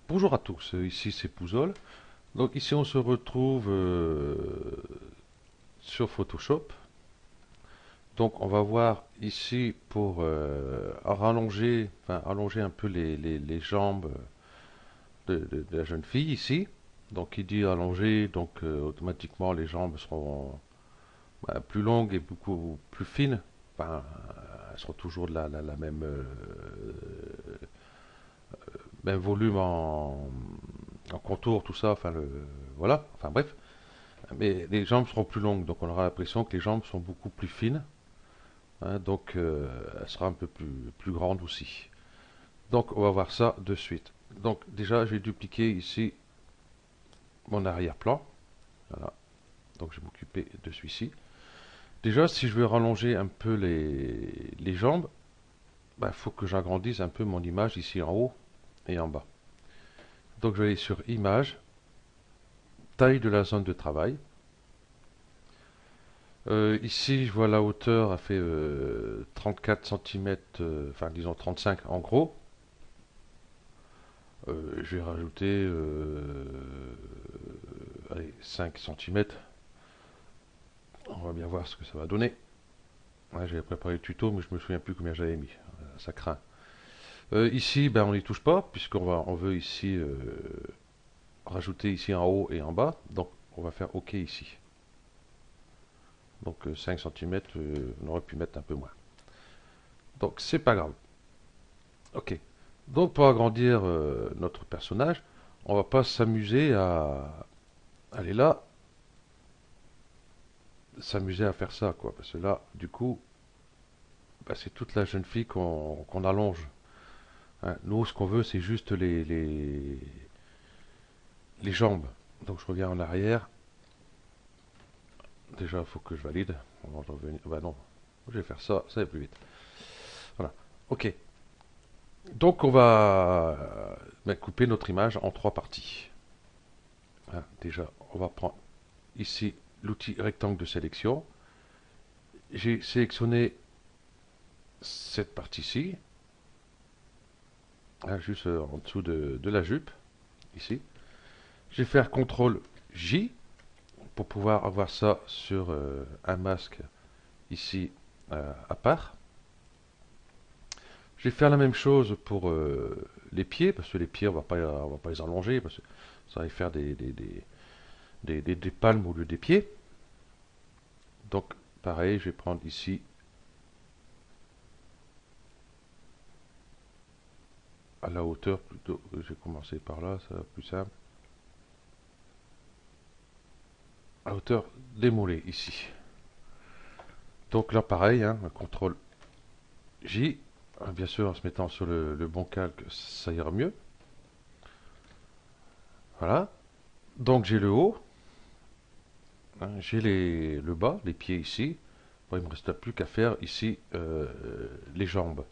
Bonjour à tous, ici c'est Pouzol. Donc ici on se retrouve sur Photoshop. Donc on va voir ici pour rallonger, enfin allonger un peu les jambes de la jeune fille ici. Donc qui dit allonger, donc automatiquement les jambes seront plus longues et beaucoup plus fines. Enfin, elles seront toujours de la même, même volume en contour, tout ça. Enfin, voilà. Enfin bref. Mais les jambes seront plus longues, donc on aura l'impression que les jambes sont beaucoup plus fines, hein, donc elle sera un peu plus grande aussi. Donc on va voir ça de suite. Donc déjà j'ai dupliqué ici mon arrière-plan, voilà. Donc je vais m'occuper de celui-ci. Déjà si je veux rallonger un peu les jambes, il faut que j'agrandisse un peu mon image ici en haut et en bas. Donc je vais aller sur Image, taille de la zone de travail. Ici, je vois la hauteur a fait 34 cm, enfin disons 35 en gros. Je vais rajouter allez, 5 cm. On va bien voir ce que ça va donner. Ouais, j'avais préparé le tuto, mais je me souviens plus combien j'avais mis. Ça craint. Ici, ben, on n'y touche pas, on veut ici rajouter ici en haut et en bas. Donc, on va faire OK ici. Donc, 5 cm, on aurait pu mettre un peu moins. Donc, c'est pas grave. OK. Donc pour agrandir notre personnage, on va pas s'amuser à aller là, s'amuser à faire ça, quoi. Parce que là, du coup, c'est toute la jeune fille qu'on allonge, hein. Nous, ce qu'on veut, c'est juste les jambes. Donc je reviens en arrière. Déjà, il faut que je valide. On va revenir. Bah non, je vais faire ça, ça va plus vite. Voilà. OK. Donc on va couper notre image en trois parties, hein. Déjà, on va prendre ici l'outil rectangle de sélection. J'ai sélectionné cette partie-ci, hein, juste en dessous de la jupe, ici. Je vais faire CTRL J pour pouvoir avoir ça sur un masque ici à part. Je vais faire la même chose pour les pieds, parce que les pieds, on va pas les allonger, parce que ça va faire des palmes au lieu des pieds. Donc, pareil, je vais prendre ici à la hauteur plutôt. Je vais commencer par là, ça va être plus simple. À hauteur des mollets ici. Donc là, pareil, hein, un CTRL J, bien sûr en se mettant sur le bon calque, ça ira mieux. Voilà. Donc j'ai le haut, hein, j'ai le bas, les pieds ici. Bon, il ne me reste plus qu'à faire ici les jambes.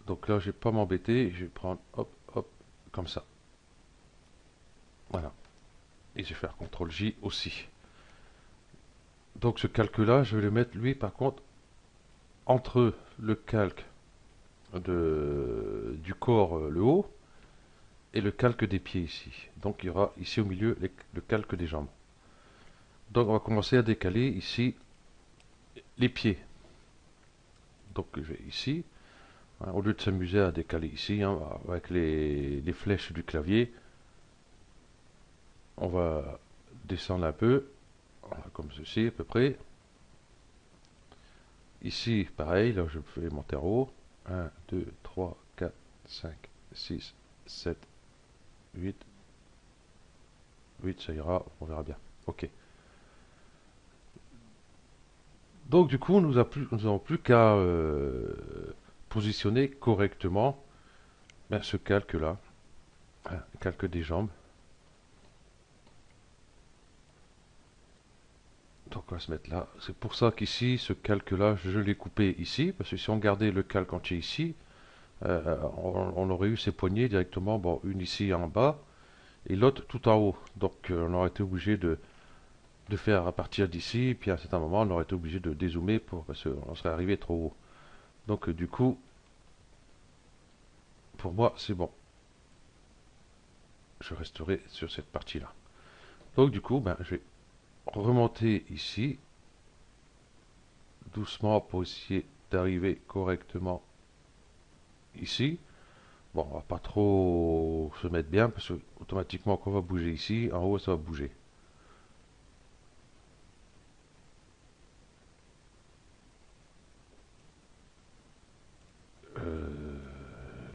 Donc là, je ne vais pas m'embêter, je vais prendre hop, hop, comme ça. Voilà. Et je vais faire CTRL J aussi. Donc ce calque-là, je vais le mettre, lui, par contre, entre le calque du corps, le haut, et le calque des pieds ici. Donc il y aura ici au milieu le calque des jambes. Donc on va commencer à décaler ici les pieds. Donc je vais ici, hein, au lieu de s'amuser à décaler ici, hein, avec les flèches du clavier, on va descendre un peu, comme ceci à peu près. Ici, pareil, là je fais monter en haut. 1, 2, 3, 4, 5, 6, 7, 8. 8, ça ira, on verra bien. OK. Donc du coup, nous n'avons plus qu'à positionner correctement ce calque-là, hein, le calque des jambes. Donc on va se mettre là. C'est pour ça qu'ici, ce calque-là, je l'ai coupé ici, parce que si on gardait le calque entier ici, on aurait eu ces poignées directement, bon, une ici en bas et l'autre tout en haut. Donc on aurait été obligé de faire à partir d'ici, puis à un certain moment, on aurait été obligé de dézoomer parce qu'on serait arrivé trop haut. Donc du coup, pour moi, c'est bon. je resterai sur cette partie-là. Donc du coup, ben, je vais remonter ici, doucement pour essayer d'arriver correctement ici. Bon, on va pas trop se mettre bien parce que automatiquement quand on va bouger ici, en haut ça va bouger.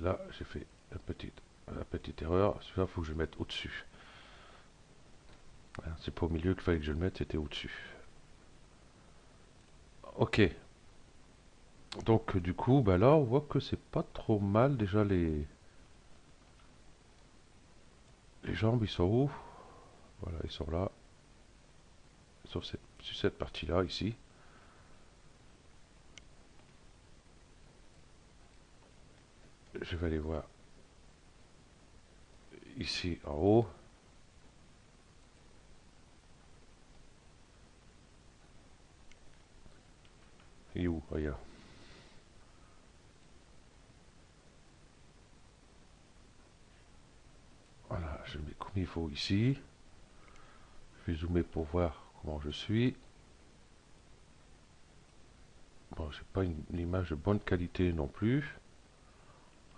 Là, j'ai fait une petite erreur. Celui-là, il faut que je le mette au-dessus. Voilà, c'est pas au milieu qu'il fallait que je le mette, c'était au-dessus. Ok. Donc du coup, bah là, on voit que c'est pas trop mal. Déjà, les jambes, ils sont où? Voilà, ils sont là. Sur cette partie-là, ici. Je vais aller voir ici en haut. Et où? Regarde. Voilà, je mets comme il faut ici. Je vais zoomer pour voir comment je suis. Bon, j'ai pas une image de bonne qualité non plus.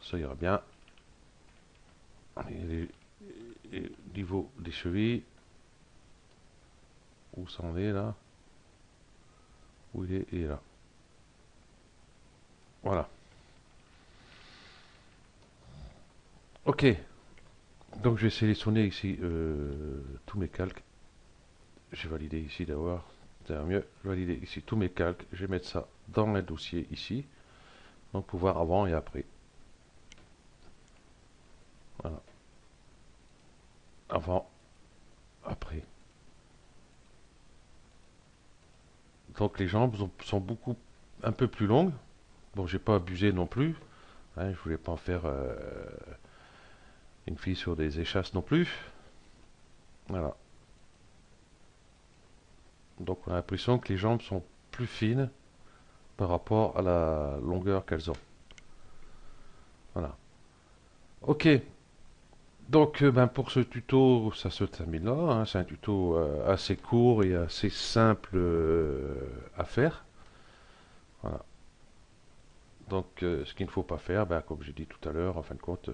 Ça ira bien. Et niveau des chevilles, où ça en est là? Où il est? Il est là. Voilà. Ok. Donc je vais sélectionner ici tous mes calques. J'ai validé ici d'abord. C'est mieux. Valider ici tous mes calques. Je vais mettre ça dans le dossier ici. Donc pour voir avant et après. Voilà. Avant, après. Donc les jambes sont beaucoup un peu plus longues. Bon, j'ai pas abusé non plus. Hein, je voulais pas en faire une fille sur des échasses non plus. Voilà. Donc on a l'impression que les jambes sont plus fines par rapport à la longueur qu'elles ont. Voilà. Ok. Donc ben, pour ce tuto, ça se termine là, hein. C'est un tuto assez court et assez simple à faire. Voilà. Donc ce qu'il ne faut pas faire, ben, comme j'ai dit tout à l'heure, en fin de compte,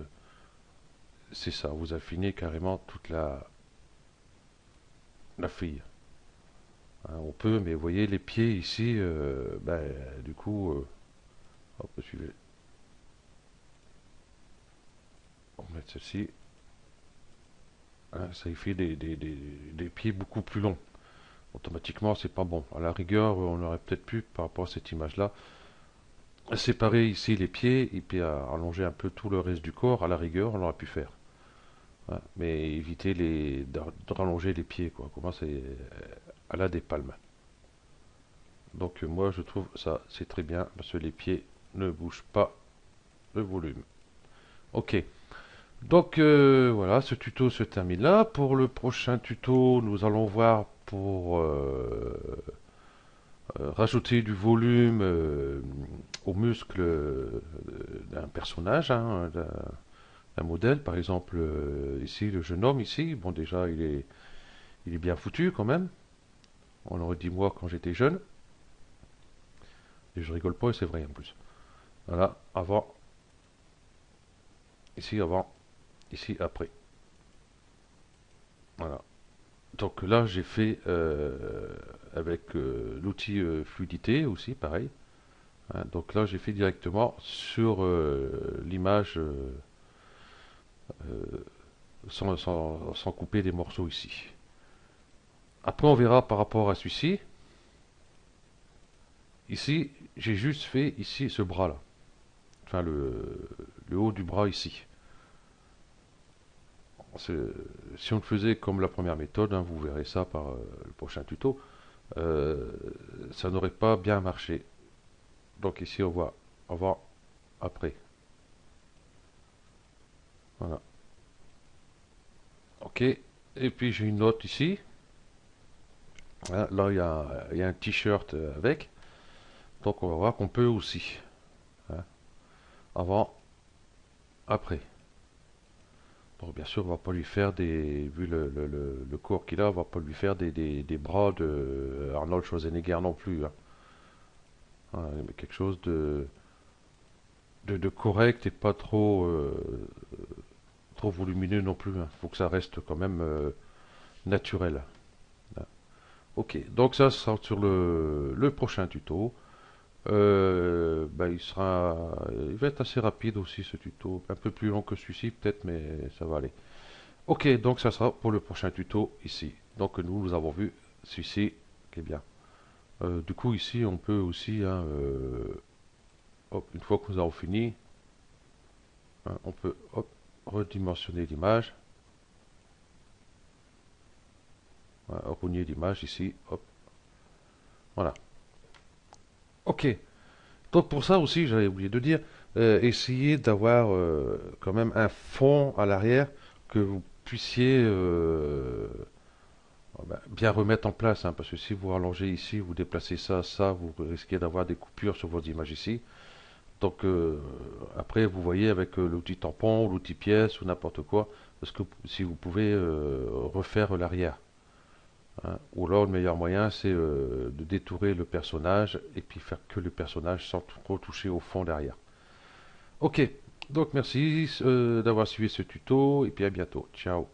c'est ça. Vous affinez carrément toute la fille. Hein, on peut, mais vous voyez les pieds ici, ben, du coup, hop, suivez. On va mettre celle-ci. Hein, ça y fait des pieds beaucoup plus longs. Automatiquement, c'est pas bon. À la rigueur, on aurait peut-être pu, par rapport à cette image-là, séparer ici les pieds et puis allonger un peu tout le reste du corps. À la rigueur, on aurait pu faire. Hein, mais éviter de rallonger les pieds, quoi. Comment c'est à la des palmes. Donc moi, je trouve ça, c'est très bien parce que les pieds ne bougent pas le volume. Ok. Donc voilà, ce tuto se termine là. Pour le prochain tuto, nous allons voir pour rajouter du volume aux muscles d'un personnage, hein, d'un modèle. Par exemple, ici, le jeune homme, ici, bon déjà, il est bien foutu quand même. On aurait dit moi quand j'étais jeune. Et je rigole pas et c'est vrai en plus. Voilà, avant, ici avant, ici après. Voilà. Donc là, j'ai fait avec l'outil fluidité aussi, pareil. Hein, donc là, j'ai fait directement sur l'image euh, sans couper des morceaux ici. Après, on verra par rapport à celui-ci. Ici, j'ai juste fait ici ce bras-là. Enfin, le haut du bras ici. Si on le faisait comme la première méthode, hein, vous verrez ça par le prochain tuto, euh, ça n'aurait pas bien marché. Donc ici, on voit avant, après. Voilà. Ok. Et puis j'ai une note ici. Hein, là, il y a un t-shirt avec. Donc on va voir qu'on peut aussi. Hein, avant, après. Donc bien sûr, on va pas lui faire vu le corps qu'il a, on va pas lui faire des bras de Arnold Schwarzenegger non plus, hein. Mais quelque chose de correct et pas trop volumineux non plus, hein. Faut que ça reste quand même naturel. Ok, donc ça sera sur le prochain tuto. Il va être assez rapide aussi ce tuto, un peu plus long que celui-ci peut-être, mais ça va aller. Ok, donc ça sera pour le prochain tuto ici. Donc nous avons vu celui-ci qui est bien. Du coup ici on peut aussi, hein, hop, une fois que nous avons fini, hein, on peut hop, redimensionner l'image. Voilà, rogner l'image ici, hop, voilà. Ok, donc pour ça aussi, j'avais oublié de dire, essayez d'avoir quand même un fond à l'arrière que vous puissiez bien remettre en place, hein, parce que si vous rallongez ici, vous déplacez ça, vous risquez d'avoir des coupures sur vos images ici. Donc après, vous voyez avec l'outil tampon, l'outil pièce ou n'importe quoi, parce que si vous pouvez refaire l'arrière, hein. Ou alors le meilleur moyen, c'est de détourer le personnage et puis faire que le personnage sans trop toucher au fond derrière. Ok, donc merci d'avoir suivi ce tuto et puis à bientôt. Ciao.